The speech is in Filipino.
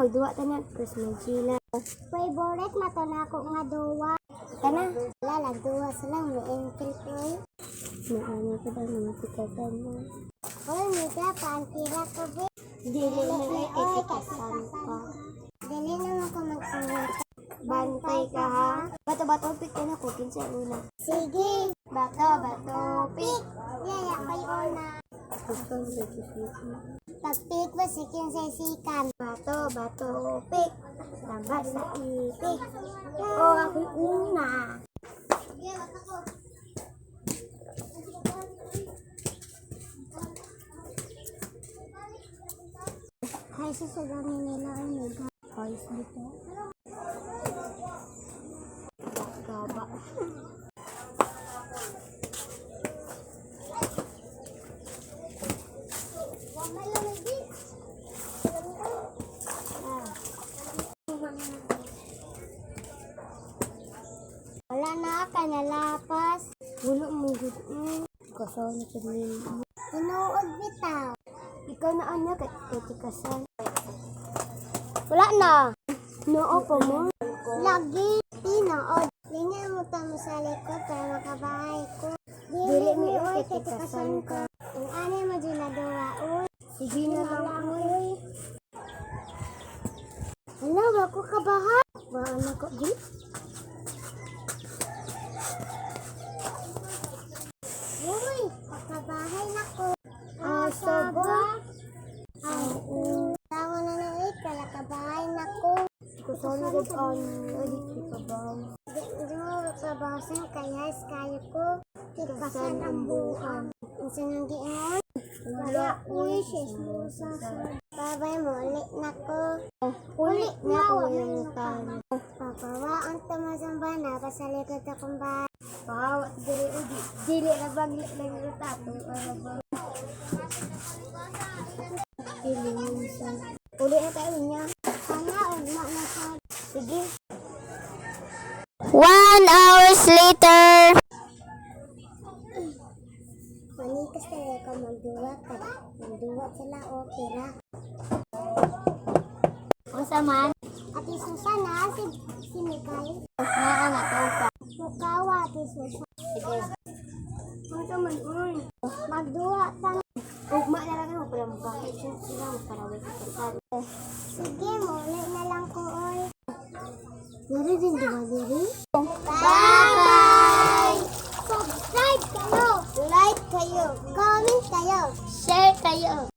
magduwa tanan plus may sila. Favorite mato na ako nga duwa. Kana, Lalag duwa sila may entry ko. ano ko daw mga tikasan mo. Oy, mika pantira ko be. Dili na may etikasan pa. Dili naman ko magsulit. Bantay ka ha. Bato-bato pick na ko kinsa una. Sige. Bato pick. Yaya kayo na. Gusto mo dito. Pag-pick ba si Kinsay Sikan? Bato pick. Tambah sa ipik. Oh, ako una. Hay sasagangin nila ay mega. Ayos dito. Gaba. Wala na ka nalapas. Wala mo gud. Kasaw na sa nimo. Tinuod bitaw. Ikaw na anya kay etikasan. Wala na. Noo pa mo. Lagi. Tinuod. Linya mo tamo sa likod para makabahay ko. Dili mi oy, etikasan ka. Kung ano mo dyan na duwa, oy. Sige na lang oy. Ano ba ko kabahay? Wala na ko di. Uy, pagkabahay na ko. Asa ba? Tawa na na eh, kalakabahay na ko. Kasaw na gud an. Adi ka ba? Di mo kabawasan kaya kayo ko. Tikasan ang buwan. Ang sinanggiin. Wala, uy, sismusa sa. Babay mo, ulit na ko. Uli na ko wala yung na tan. Papawaan tamasamba na kasalikod akong bahay. Pahawa dili udi. Dili na bagli lang yung tato. Dili minsan. Uli na tayo niya. Sana, ugma na sa. Sige. 1 hours later. Manikas talaga ka magduwat. Magduwat sila, okay na. Unsa man? Ati Susana, si Mikay. Naa na to pa. Mukawa, ati Susana. Sige. Unsa man uy? Magduwa ka. Ugma na lang ako para mabakit sila para wala ka. Sige, muli na lang ko, oy. Dari din diba diri? Bye-bye! Subscribe kayo! Like kayo! Comment kayo! Share kayo.